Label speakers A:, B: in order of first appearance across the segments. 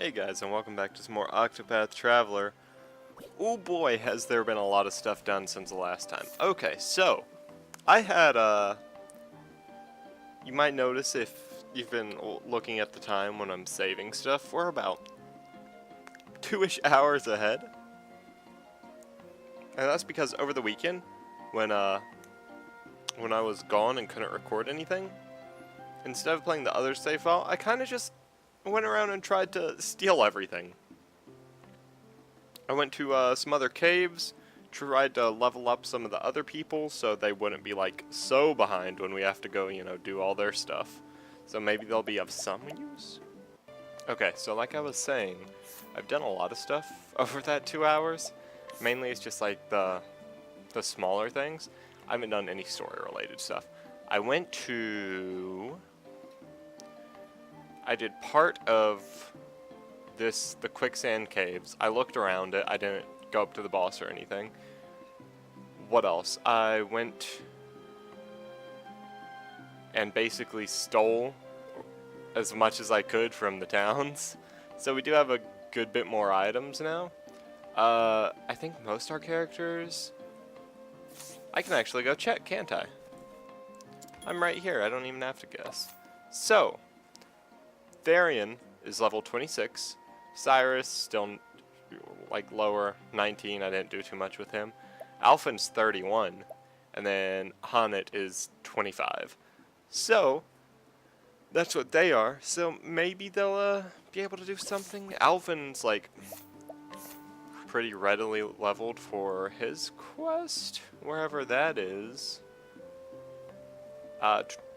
A: Hey guys, and welcome back to some more Octopath Traveler. Oh boy, has there been a lot of stuff done since the last time. Okay, so, I had, you might notice if you've been looking at the time when I'm saving stuff, we're about 2-ish hours ahead. And that's because over the weekend, when I was gone and couldn't record anything, instead of playing the other save file, I kind of just went around and tried to steal everything. I went to some other caves, tried to level up some of the other people so they wouldn't be like so behind when we have to go, you know, do all their stuff. So maybe they'll be of some use. Okay, so like I was saying, I've done a lot of stuff over that 2 hours. Mainly it's just like the smaller things. I haven't done any story related stuff. I did part of the quicksand caves. I looked around it. I didn't go up to the boss or anything. What else? I went and basically stole as much as I could from the towns. So we do have a good bit more items now. I think most our characters... I can actually go check, can't I? I'm right here. I don't even have to guess. So... Therian is level 26. Cyrus still like lower, 19. I didn't do too much with him. Alphen's 31, and then Hanet is 25. So that's what they are. So maybe they'll be able to do something. Alphen's like pretty readily leveled for his quest, wherever that is.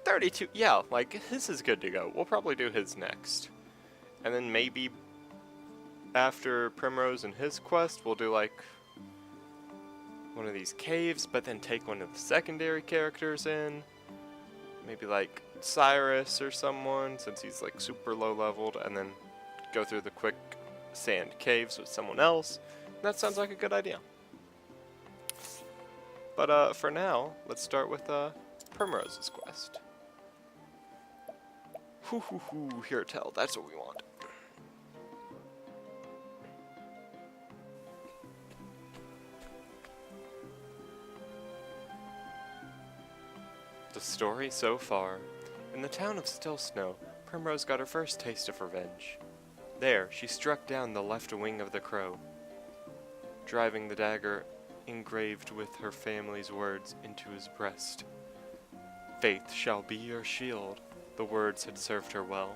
A: 32, yeah, like, his is good to go. We'll probably do his next. And then maybe after Primrose and his quest, we'll do, like, one of these caves, but then take one of the secondary characters in. Maybe, like, Cyrus or someone, since he's, like, super low-leveled, and then go through the quick sand caves with someone else. That sounds like a good idea. But, for now, let's start with, Primrose's quest. Here, tell. That's what we want. The story so far. In the town of Still Snow, Primrose got her first taste of revenge. There, she struck down the left wing of the crow, driving the dagger engraved with her family's words into his breast. Faith shall be your shield. The words had served her well.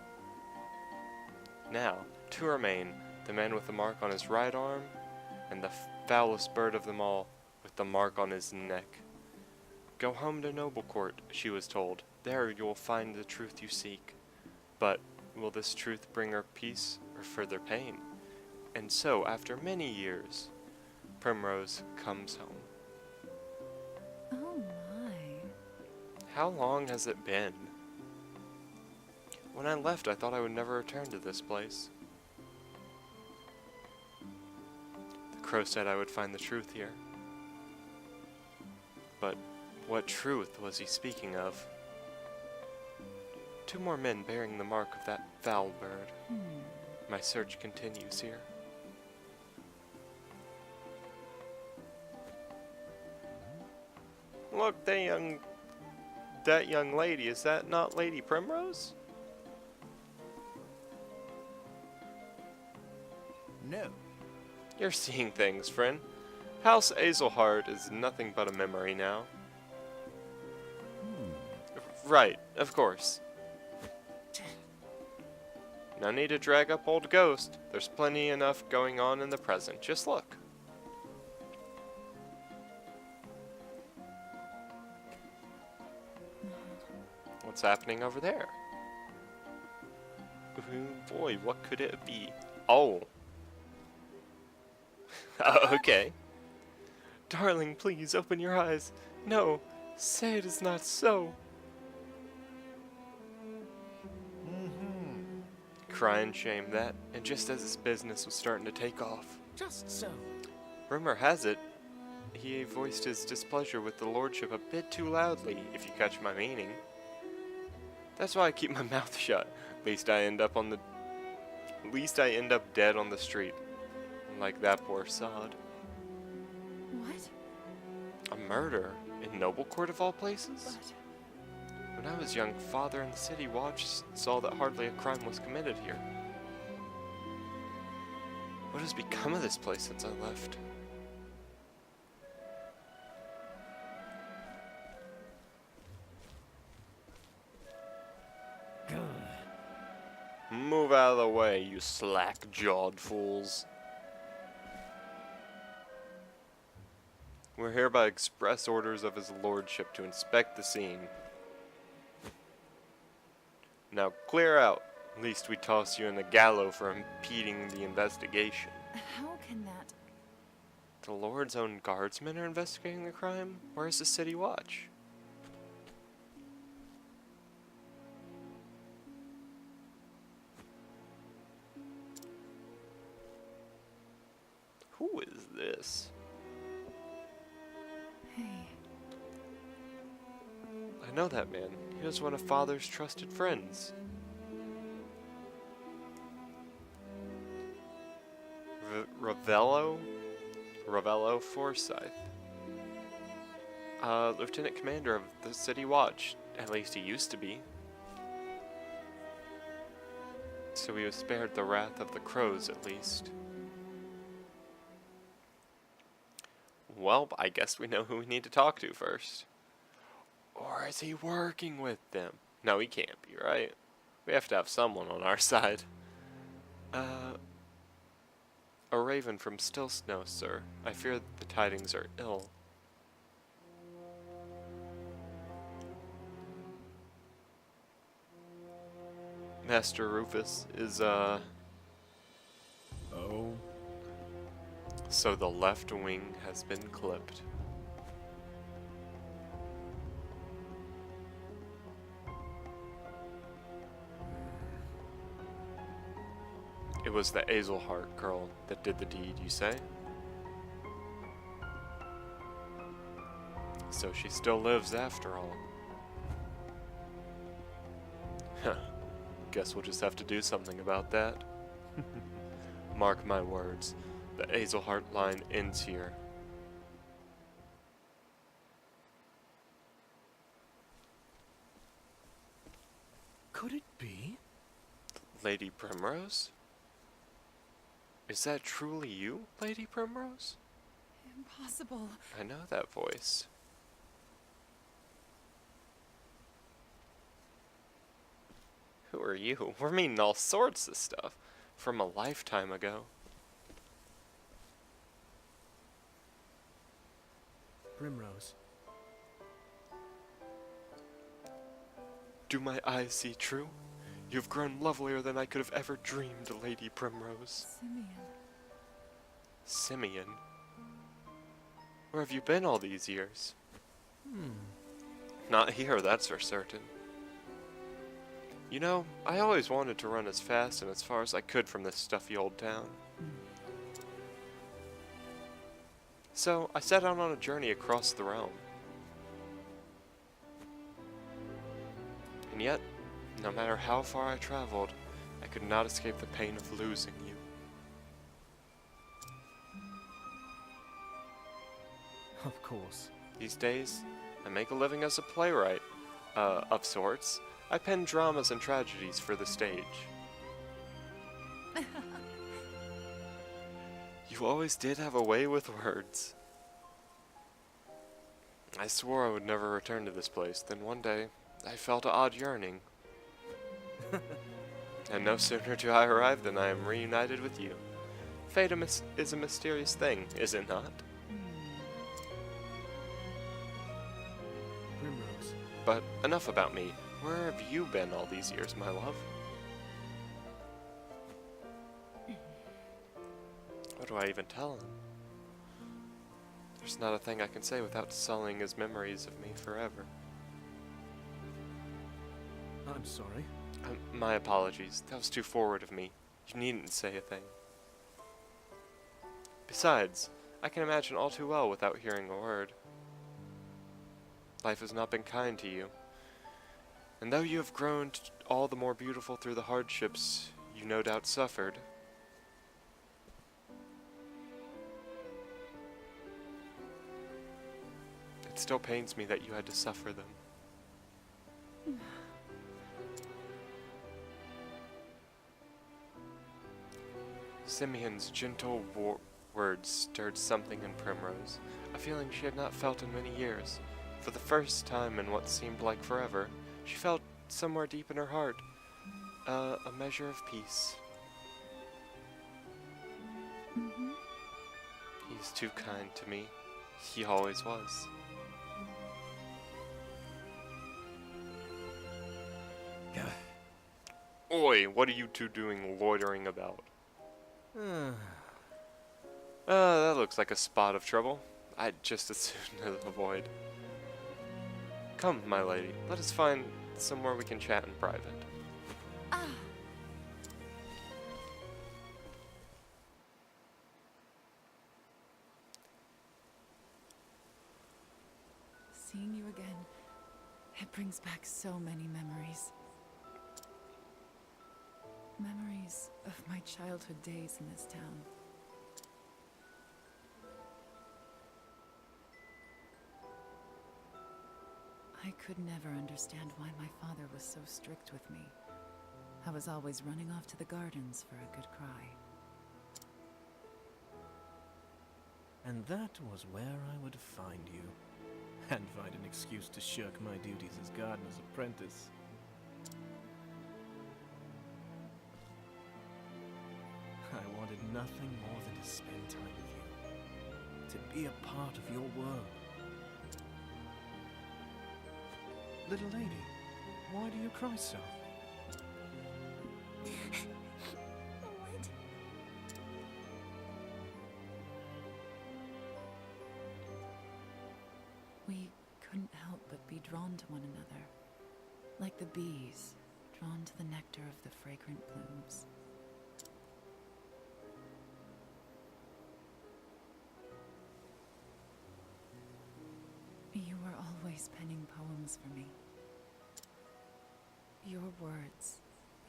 A: Now, two remain, the man with the mark on his right arm, and the foulest bird of them all, with the mark on his neck. Go home to Noble Court, she was told. There you will find the truth you seek. But will this truth bring her peace or further pain? And so, after many years, Primrose comes home.
B: Oh my.
A: How long has it been? When I left, I thought I would never return to this place. The crow said I would find the truth here. But what truth was he speaking of? 2 more men bearing the mark of that foul bird. My search continues here. Look, that young lady, is that not Lady Primrose?
C: No.
A: You're seeing things, friend. House Azelhard is nothing but a memory now. Right, of course. No need to drag up old Ghost. There's plenty enough going on in the present. Just look. What's happening over there? Ooh, boy, what could it be? Oh. Okay. Darling, please open your eyes. No, say it is not so. Crying shame that, and just as his business was starting to take off.
C: Just so.
A: Rumor has it, he voiced his displeasure with the lordship a bit too loudly, if you catch my meaning. That's why I keep my mouth shut. At least I end up on the At least I end up dead on the street, like that poor sod.
B: What?
A: A murder in Noble Court of all places?
B: But...
A: When I was young, Father and the City Watch saw that hardly a crime was committed here. What has become of this place since I left? Move out of the way, you slack-jawed fools. We're here by express orders of his lordship to inspect the scene. Now clear out, lest we toss you in the gallows for impeding the investigation.
B: How can that...
A: The Lord's own guardsmen are investigating the crime? Where's the City Watch? Who is this?
B: Hey,
A: I know that man. He was one of Father's trusted friends. Ravello Forsyth. Lieutenant Commander of the City Watch. At least he used to be. So he was spared the wrath of the crows, at least. Well, I guess we know who we need to talk to first. Or is he working with them? No, he can't be, right? We have to have someone on our side. A raven from Still Snow, sir. I fear the tidings are ill. Master Rufus is,
C: Oh.
A: So the left wing has been clipped. It was the Azelhart girl that did the deed, you say? So she still lives after all. Huh. Guess we'll just have to do something about that. Mark my words, the Azelhart line ends here.
C: Could it be?
A: Lady Primrose? Is that truly you, Lady Primrose?
B: impossible.
A: I know that voice. Who are you? We're meeting all sorts of stuff from a lifetime ago.
C: Primrose.
A: Do my eyes see true? You've grown lovelier than I could have ever dreamed, Lady Primrose.
B: Simeon.
A: Simeon? Where have you been all these years? Not here, that's for certain. You know, I always wanted to run as fast and as far as I could from this stuffy old town. So, I set out on a journey across the realm. And yet, no matter how far I traveled, I could not escape the pain of losing you.
C: Of course.
A: These days, I make a living as a playwright, of sorts. I pen dramas and tragedies for the stage. You always did have a way with words. I swore I would never return to this place, then one day, I felt an odd yearning. And no sooner do I arrive than I am reunited with you. Fate is a mysterious thing, is it not?
C: Primrose.
A: But enough about me. Where have you been all these years, my love? What do I even tell him? There's not a thing I can say without sullying his memories of me forever.
C: I'm sorry.
A: My apologies. That was too forward of me. You needn't say a thing. Besides, I can imagine all too well without hearing a word. Life has not been kind to you. And though you have grown all the more beautiful through the hardships you no doubt suffered. It still pains me that you had to suffer them. Simeon's gentle words stirred something in Primrose, a feeling she had not felt in many years. For the first time in what seemed like forever, she felt somewhere deep in her heart a measure of peace.
B: Mm-hmm.
A: He's too kind to me. He always was. Oi, what are you two doing loitering about? That looks like a spot of trouble. I'd just as soon avoid. Come, my lady, let us find somewhere we can chat in private.
B: Ah. Seeing you again, it brings back so many memories. Memories of my childhood days in this town. I could never understand why my father was so strict with me. I was always running off to the gardens for a good cry.
C: And that was where I would find you. And find an excuse to shirk my duties as gardener's apprentice. I wanted nothing more than to spend time with you. To be a part of your world. Little lady, why do you cry so?
B: What? We couldn't help but be drawn to one another, like the bees drawn to the nectar of the fragrant blooms. You were always penning poems for me. Your words,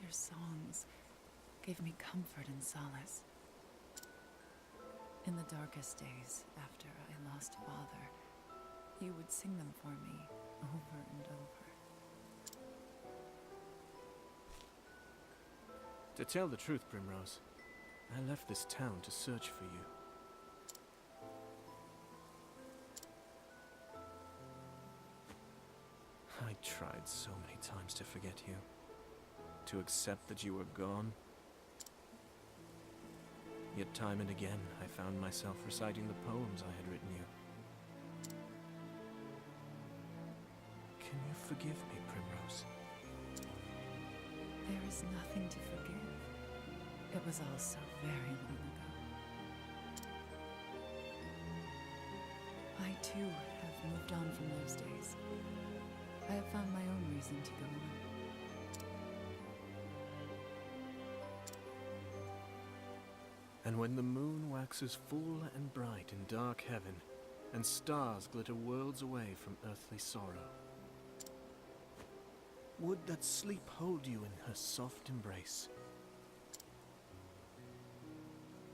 B: your songs, gave me comfort and solace. In the darkest days after I lost father, you would sing them for me over and over.
C: To tell the truth, Primrose, I left this town to search for you. I tried so many times to forget you, to accept that you were gone. Yet time and again, I found myself reciting the poems I had written you. Can you forgive me, Primrose?
B: There is nothing to forgive. It was all so very long ago. I too have moved on from those days. I have found my own reason to go on.
C: And when the moon waxes full and bright in dark heaven, and stars glitter worlds away from earthly sorrow, would that sleep hold you in her soft embrace.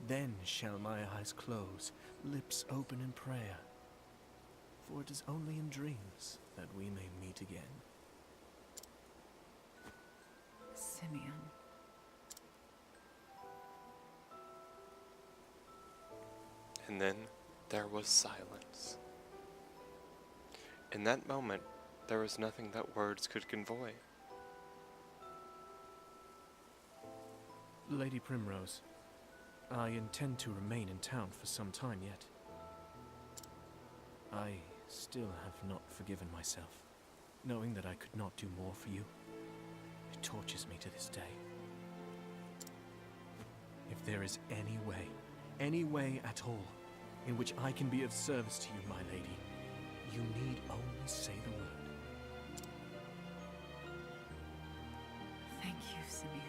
C: Then shall my eyes close, lips open in prayer, for it is only in dreams that we may meet again.
B: Simeon.
A: And then there was silence. In that moment, there was nothing that words could convey.
C: Lady Primrose, I intend to remain in town for some time yet. I still have not forgiven myself, knowing that I could not do more for you. It tortures me to this day. If there is any way at all, in which I can be of service to you, my lady, you need only say the word.
B: Thank you, Simeon.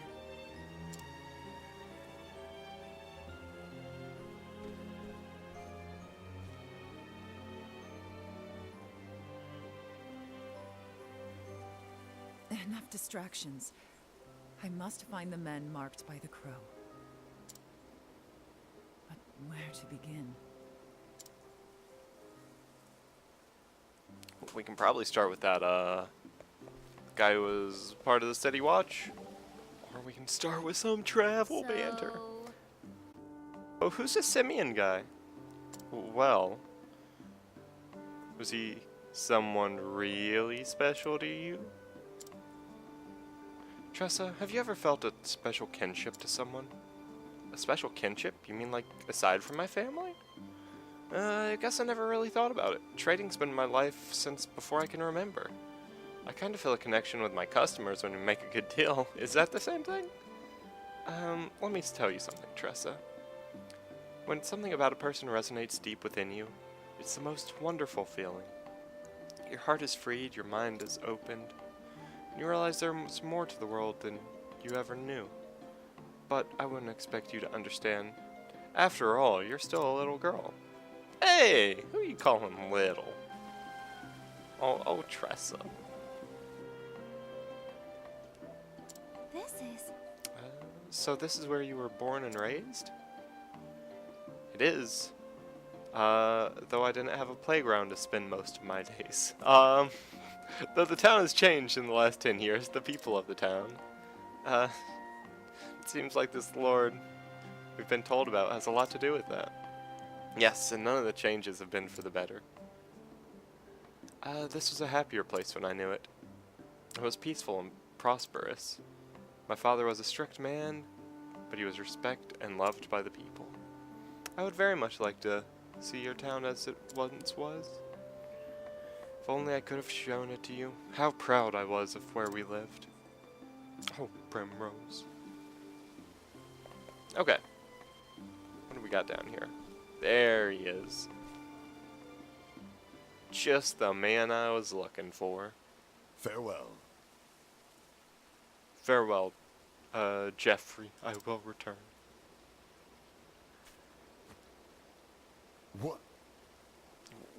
B: Enough distractions. I must find the men marked by the crow. But where to begin?
A: We can probably start with that, guy who was part of the City Watch. Or we can start with some travel banter. Oh, who's this Simeon guy? Well, was he someone really special to you? Tressa, have you ever felt a special kinship to someone? A special kinship? You mean like aside from my family? I guess I never really thought about it. Trading's been my life since before I can remember. I kind of feel a connection with my customers when we make a good deal. Is that the same thing? Let me tell you something, Tressa. When something about a person resonates deep within you, it's the most wonderful feeling. Your heart is freed, your mind is opened, and you realize there's more to the world than you ever knew. But I wouldn't expect you to understand. After all, you're still a little girl. Hey, who you calling little? Oh, Tressa.
D: This is...
A: So this is where you were born and raised? It is. Though I didn't have a playground to spend most of my days. Though the town has changed in the last 10 years, the people of the town. It seems like this lord we've been told about has a lot to do with that. Yes, and none of the changes have been for the better. This was a happier place when I knew it. It was peaceful and prosperous. My father was a strict man, but he was respected and loved by the people. I would very much like to see your town as it once was. If only I could have shown it to you. How proud I was of where we lived. Oh, Primrose. Okay. What do we got down here? There he is. Just the man I was looking for.
E: Farewell.
A: Farewell, Jeffrey. I will return.
E: What?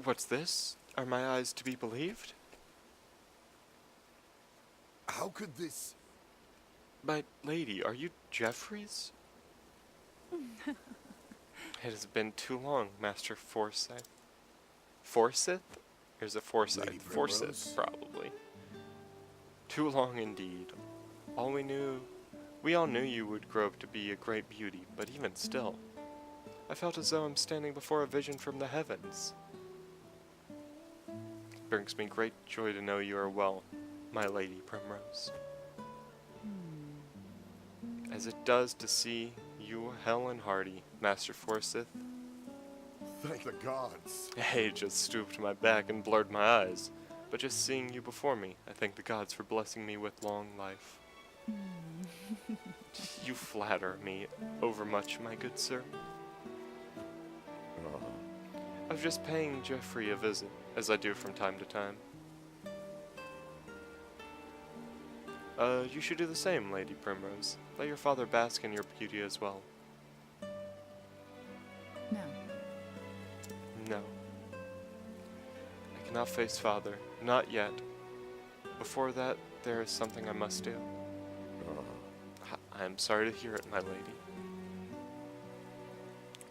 A: What's this? Are my eyes to be believed?
E: How could this...
A: My lady, are you Jeffries? It has been too long, Master Forsyth. Forsyth? Or is it Forsyth?
E: Lady
A: Forsyth,
E: Primrose?
A: probably. Too long indeed. We all knew you would grow up to be a great beauty, but even still, I felt as though I'm standing before a vision from the heavens. It brings me great joy to know you are well, my Lady Primrose. As it does to see you hale and hearty, Master Forsyth.
E: Thank the gods.
A: Age just stooped my back and blurred my eyes, but just seeing you before me, I thank the gods for blessing me with long life. You flatter me overmuch, my good sir. I was just paying Geoffrey a visit, as I do from time to time. You should do the same, Lady Primrose. Let your father bask in your beauty as well.
B: No.
A: No. I cannot face father, not yet. Before that, there is something I must do. I am sorry to hear it, my lady.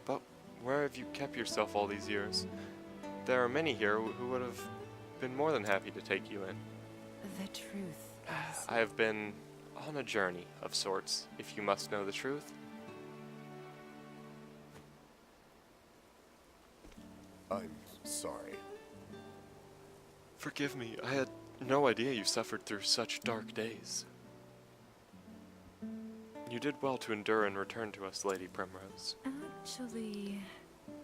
A: But where have you kept yourself all these years? There are many here who would have been more than happy to take you in.
B: The truth is...
A: I have been on a journey of sorts, if you must know the truth.
E: I'm sorry.
A: Forgive me, I had no idea you suffered through such dark days. You did well to endure and return to us, Lady Primrose.
B: Actually...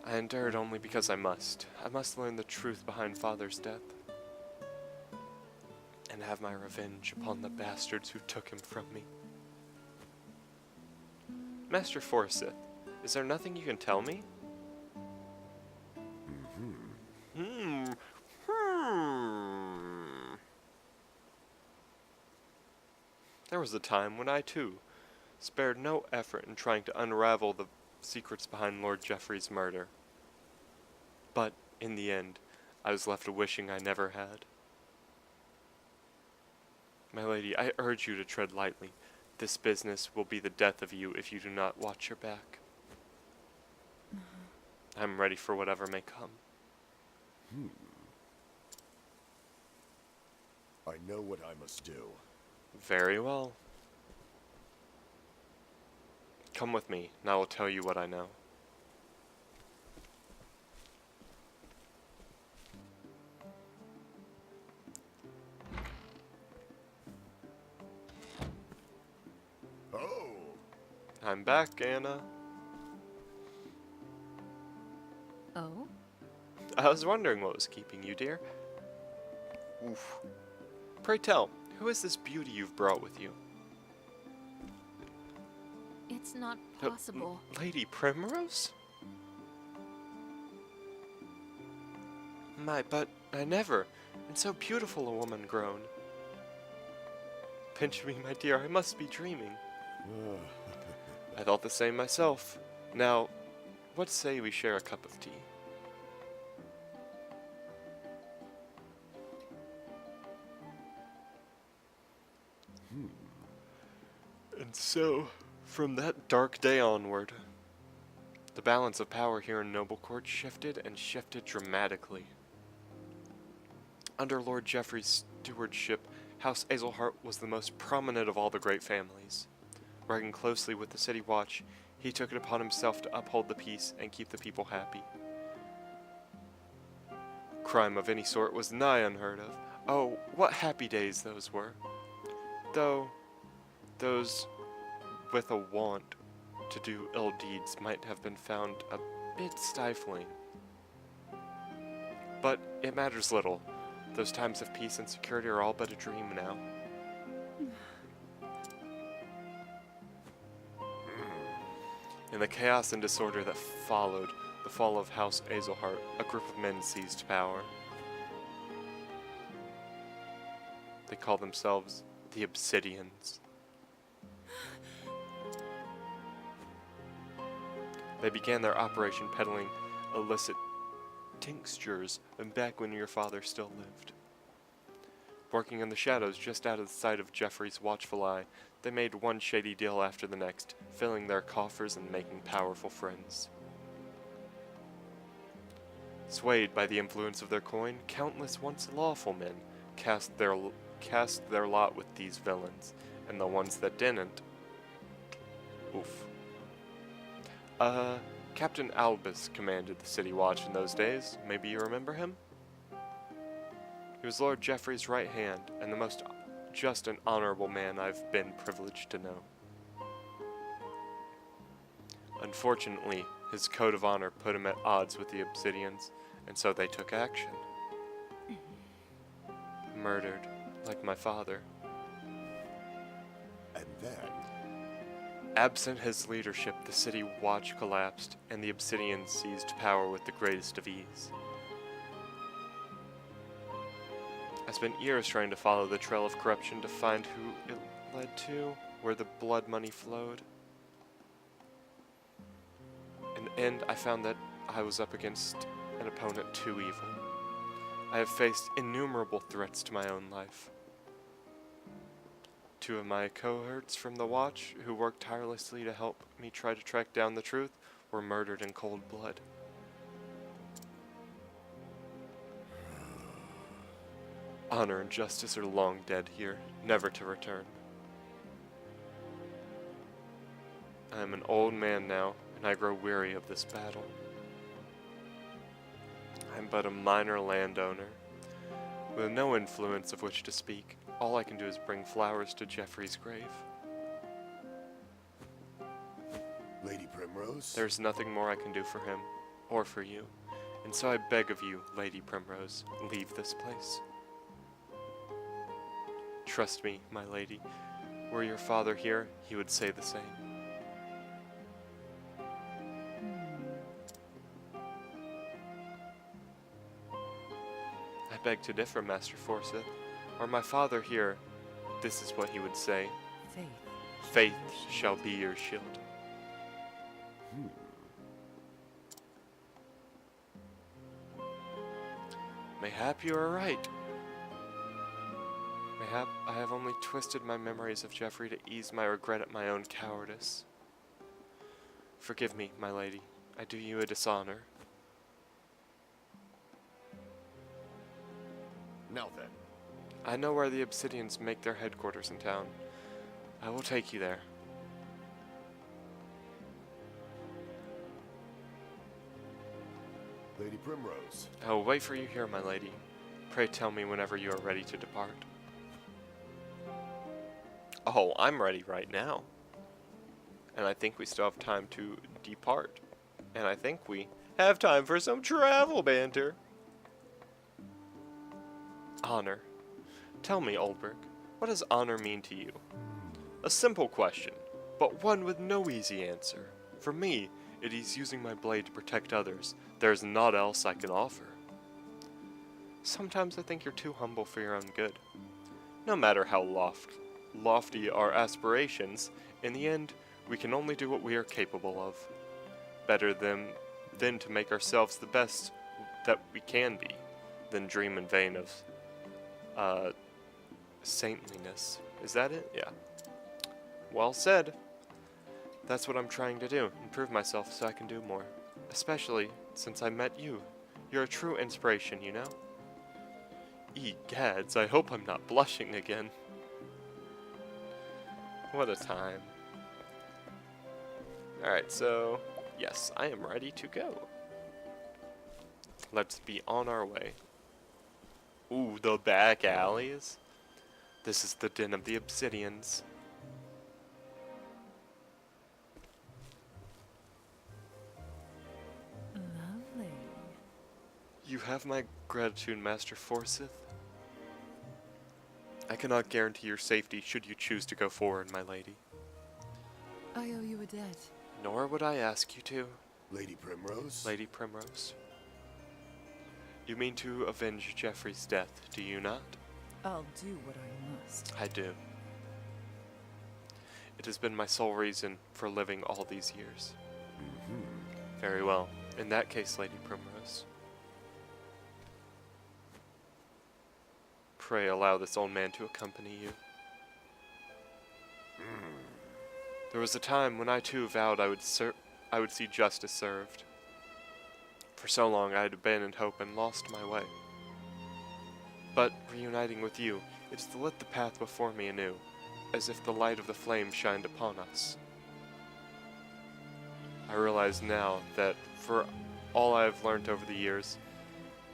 A: I endured only because I must. I must learn the truth behind Father's death. And have my revenge upon the bastards who took him from me. Master Forsyth, is there nothing you can tell me? There was a time when I, too, spared no effort in trying to unravel the secrets behind Lord Geoffrey's murder. But, in the end, I was left wishing I never had. My lady, I urge you to tread lightly. This business will be the death of you if you do not watch your back. I'm ready for whatever may come.
E: I know what I must do.
A: Very well. Come with me, and I will tell you what I know.
E: Oh!
A: I'm back, Anna.
B: Oh?
A: I was wondering what was keeping you, dear. Oof. Pray tell, who is this beauty you've brought with you?
D: It's not
A: Uh,
D: possible.
A: Lady Primrose? My, but I never, and so beautiful a woman grown. Pinch me, my dear, I must be dreaming. I thought the same myself. Now, what say we share a cup of tea? And so, from that dark day onward, the balance of power here in Noble Court shifted and shifted dramatically. Under Lord Geoffrey's stewardship, House Azelhart was the most prominent of all the great families. Working closely with the City Watch, he took it upon himself to uphold the peace and keep the people happy. Crime of any sort was nigh unheard of. Oh, what happy days those were. Though, those with a want to do ill deeds might have been found a bit stifling. But it matters little. Those times of peace and security are all but a dream now. In the chaos and disorder that followed the fall of House Azelhart, a group of men seized power. They call themselves the Obsidians. They began their operation peddling illicit tinctures back when your father still lived. Working in the shadows just out of the sight of Geoffrey's watchful eye, they made one shady deal after the next, filling their coffers and making powerful friends. Swayed by the influence of their coin, countless once lawful men cast their lot with these villains, and the ones that didn't, oof. Captain Albus commanded the City Watch in those days. Maybe you remember him? He was Lord Geoffrey's right hand, and the most just and honorable man I've been privileged to know. Unfortunately, his code of honor put him at odds with the Obsidians, and so they took action. Murdered, like my father.
E: And then,
A: Absent his leadership, the City Watch collapsed, and the Obsidians seized power with the greatest of ease. I spent years trying to follow the trail of corruption to find who it led to, where the blood money flowed. In the end, I found that I was up against an opponent too evil. I have faced innumerable threats to my own life. Two of my cohorts from the Watch, who worked tirelessly to help me try to track down the truth, were murdered in cold blood. Honor and justice are long dead here, never to return. I am an old man now, and I grow weary of this battle. I am but a minor landowner, with no influence of which to speak. All I can do is bring flowers to Geoffrey's grave.
E: Lady Primrose?
A: There's nothing more I can do for him, or for you, and so I beg of you, Lady Primrose, leave this place. Trust me, my lady, were your father here, he would say the same. I beg to differ, Master Forsyth. Were my father here, this is what he would say.
B: Faith.
A: Faith shall be your shield. Mayhap you are right. I have only twisted my memories of Jeffrey to ease my regret at my own cowardice. Forgive me, my lady. I do you a dishonor.
E: Now then,
A: I know where the Obsidians make their headquarters in town. I will take you there.
E: Lady Primrose.
A: I will wait for you here, my lady. Pray tell me whenever you are ready to depart. Oh, I'm ready right now. And I think we still have time to depart. And I think we have time for some travel banter. Honor. Tell me, Oldberg, what does honor mean to you? A simple question, but one with no easy answer. For me, it is using my blade to protect others. There is naught else I can offer. Sometimes I think you're too humble for your own good. No matter how lofty our aspirations, in the end, we can only do what we are capable of. Better than to make ourselves the best that we can be, than dream in vain of saintliness. Is that it? Yeah. Well said. That's what I'm trying to do, improve myself so I can do more. Especially since I met you. You're a true inspiration, you know? Egads, I hope I'm not blushing again. What a time. Alright, so, yes, I am ready to go. Let's be on our way. Ooh, the back alleys. This is the den of the Obsidians.
B: Lovely.
A: You have my gratitude, Master Forsyth. I cannot guarantee your safety should you choose to go forward, my lady.
B: I owe you a debt.
A: Nor would I ask you to,
E: Lady Primrose?
A: Lady Primrose. You mean to avenge Jeffrey's death, do you not?
B: I'll do what I must.
A: I do. It has been my sole reason for living all these years. Very well. In that case, Lady Primrose, pray allow this old man to accompany you. There was a time when I too vowed I would see justice served. For so long I had abandoned hope and lost my way. But reuniting with you, it is to lit the path before me anew, as if the light of the flame shined upon us. I realize now that for all I have learnt over the years,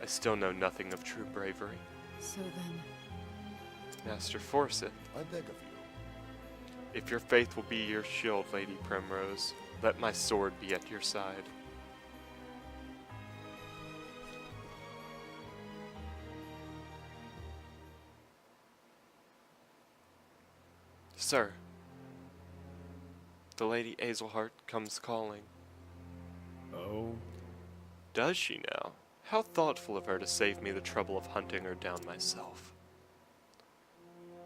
A: I still know nothing of true bravery.
B: So then,
A: Master Forsyth,
E: I beg of you.
A: if your faith will be your shield, Lady Primrose, let my sword be at your side. Sir, the Lady Azelhart comes calling.
C: Oh?
A: Does she now? How thoughtful of her to save me the trouble of hunting her down myself.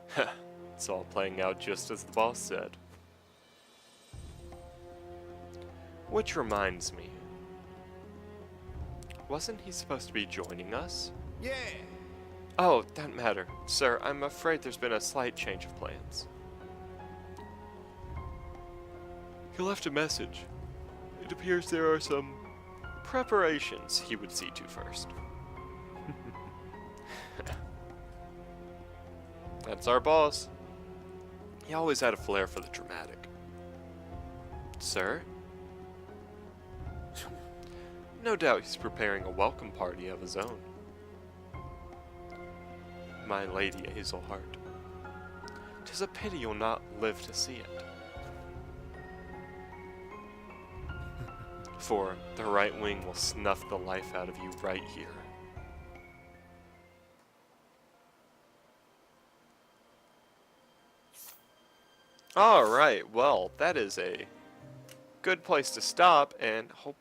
A: Heh, it's all playing out just as the boss said. Which reminds me, wasn't he supposed to be joining us?
E: Yeah!
A: Oh, that matter. Sir, I'm afraid there's been a slight change of plans. He left a message. It appears there are some preparations he would see to first. That's our boss. He always had a flair for the dramatic. Sir? No doubt he's preparing a welcome party of his own. My Lady Azelhart. 'Tis a pity you'll not live to see it. For the right wing will snuff the life out of you right here. Alright, well, that is a good place to stop, and hope